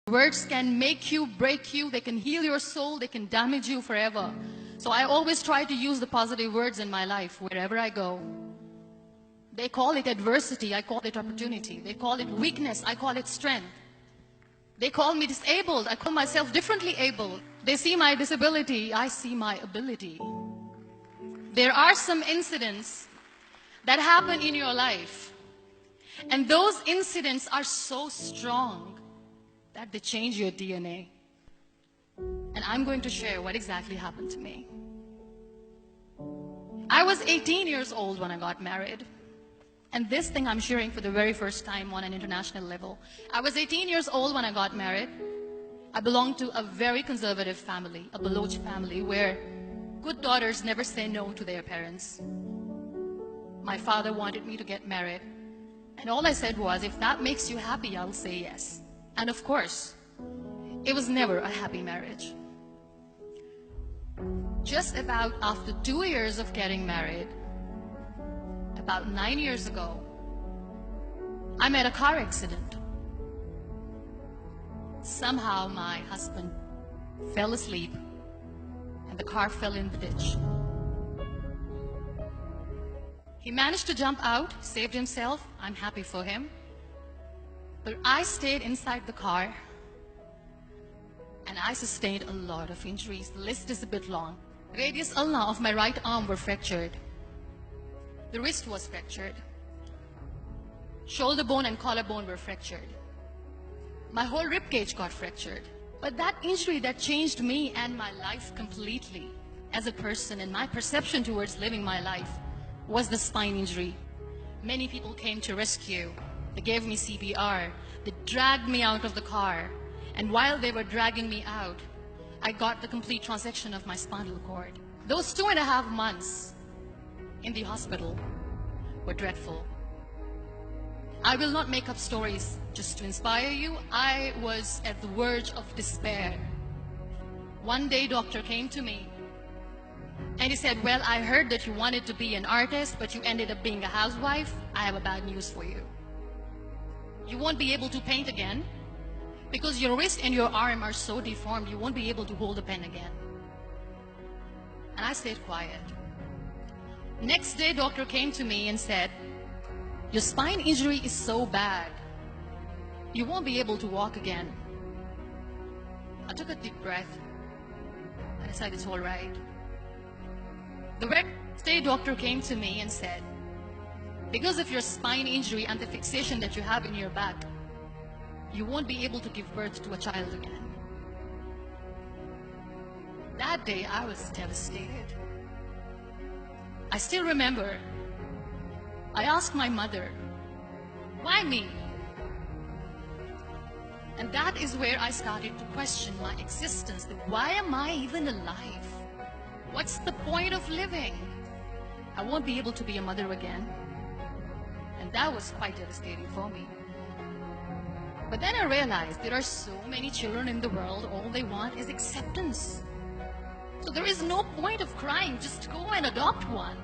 Words can make you, break you, they can heal your soul, they can damage you forever. So I always try to use the positive words in my life wherever I go. They call it adversity, I call it opportunity. They call it weakness, I call it strength. They call me disabled, I call myself differently abled. They see my disability, I see my ability. There are some incidents that happen in your life, and those incidents are so strong that they change your DNA. And I'm going to share what exactly happened to me. I was 18 years old when I got married. And this thing I'm sharing for the very first time on an international level. I was 18 years old when I got married. I belonged to a very conservative family, a Baloch family, where good daughters never say no to their parents. My father wanted me to get married. And all I said was, if that makes you happy, I'll say yes. And of course, it was never a happy marriage. Just about after 2 years of getting married, about 9 years ago, I met a car accident. Somehow my husband fell asleep and the car fell in the ditch. He managed to jump out, saved himself. I'm happy for him. But I stayed inside the car and I sustained a lot of injuries. The list is a bit long. Radius ulna of my right arm were fractured. The wrist was fractured. Shoulder bone and collarbone were fractured. My whole rib cage got fractured. But that injury that changed me and my life completely as a person and my perception towards living my life was the spine injury. Many people came to rescue. They gave me CPR. They dragged me out of the car. And while they were dragging me out, I got the complete transection of my spinal cord. Those 2.5 months in the hospital were dreadful. I will not make up stories just to inspire you. I was at the verge of despair. One day, doctor came to me and he said, well, I heard that you wanted to be an artist, but you ended up being a housewife. I have a bad news for you. You won't be able to paint again because your wrist and your arm are so deformed, you won't be able to hold a pen again. And I stayed quiet. Next day, doctor came to me and said, your spine injury is so bad, you won't be able to walk again. I took a deep breath and I said, it's all right. The next day, doctor came to me and said, because of your spine injury and the fixation that you have in your back, you won't be able to give birth to a child again. That day, I was devastated. I still remember, I asked my mother, why me? And that is where I started to question my existence. Why am I even alive? What's the point of living? I won't be able to be a mother again. And that was quite devastating for me. But then I realized there are so many children in the world, all they want is acceptance. So there is no point of crying, just go and adopt one.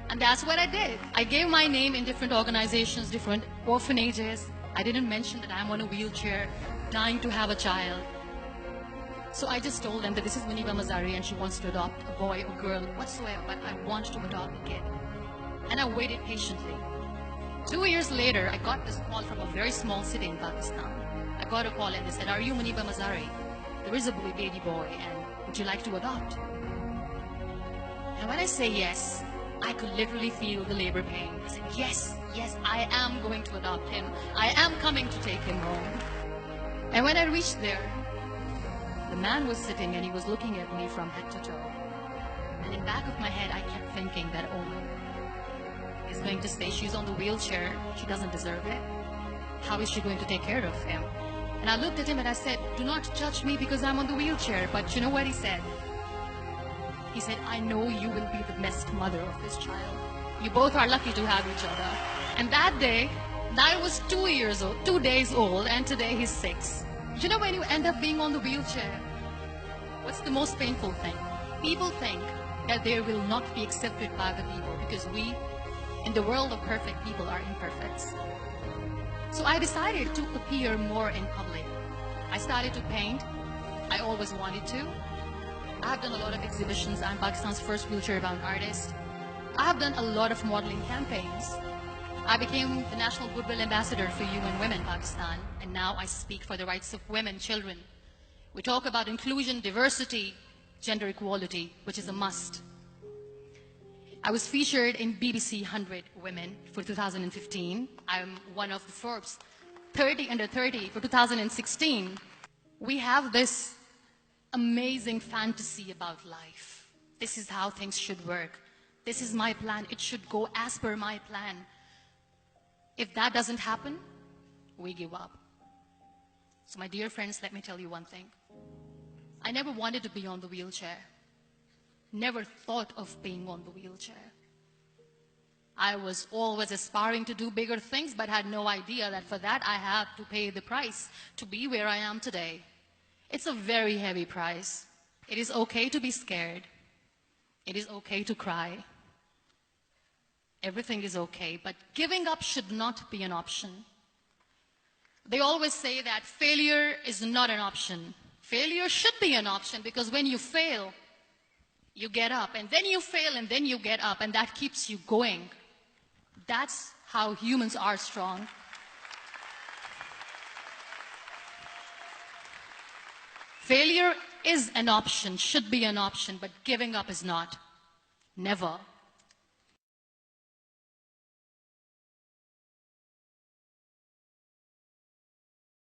And that's what I did. I gave my name in different organizations, different orphanages. I didn't mention that I'm on a wheelchair, dying to have a child. So I just told them that this is Muniba Mazari and she wants to adopt a boy or girl, whatsoever, but I want to adopt a kid. And I waited patiently. 2 years later, I got this call from a very small city in Pakistan. I got a call and they said, are you Muniba Mazari? There is a baby boy and would you like to adopt? And when I say yes, I could literally feel the labor pain. I said, yes, yes, I am going to adopt him. I am coming to take him home. And when I reached there, the man was sitting and he was looking at me from head to toe. And in the back of my head, I kept thinking that, oh, he's going to say she's on the wheelchair. She doesn't deserve it. How is she going to take care of him? And I looked at him and I said, do not judge me because I'm on the wheelchair. But you know what he said? He said, I know you will be the best mother of this child. You both are lucky to have each other. And that day, I was 2 years old, 2 days old, and today he's 6. You know when you end up being on the wheelchair, what's the most painful thing? People think that they will not be accepted by the people because we, in the world of perfect people, are imperfect. So I decided to appear more in public. I started to paint. I always wanted to. I have done a lot of exhibitions. I'm Pakistan's first wheelchair-bound artist. I have done a lot of modeling campaigns. I became the National Goodwill Ambassador for UN Women Pakistan, and now I speak for the rights of women, children. We talk about inclusion, diversity, gender equality, which is a must. I was featured in BBC 100 Women for 2015. I'm one of the Forbes 30 under 30 for 2016. We have this amazing fantasy about life. This is how things should work. This is my plan. It should go as per my plan. If that doesn't happen, we give up. So my dear friends, let me tell you one thing. I never wanted to be on the wheelchair. Never thought of being on the wheelchair. I was always aspiring to do bigger things, but had no idea that for that I have to pay the price to be where I am today. It's a very heavy price. It is okay to be scared. It is okay to cry. Everything is okay, but giving up should not be an option. They always say that failure is not an option. Failure should be an option, because when you fail, you get up, and then you fail, and then you get up, and that keeps you going. That's how humans are strong. Failure is an option, should be an option, but giving up is not. Never.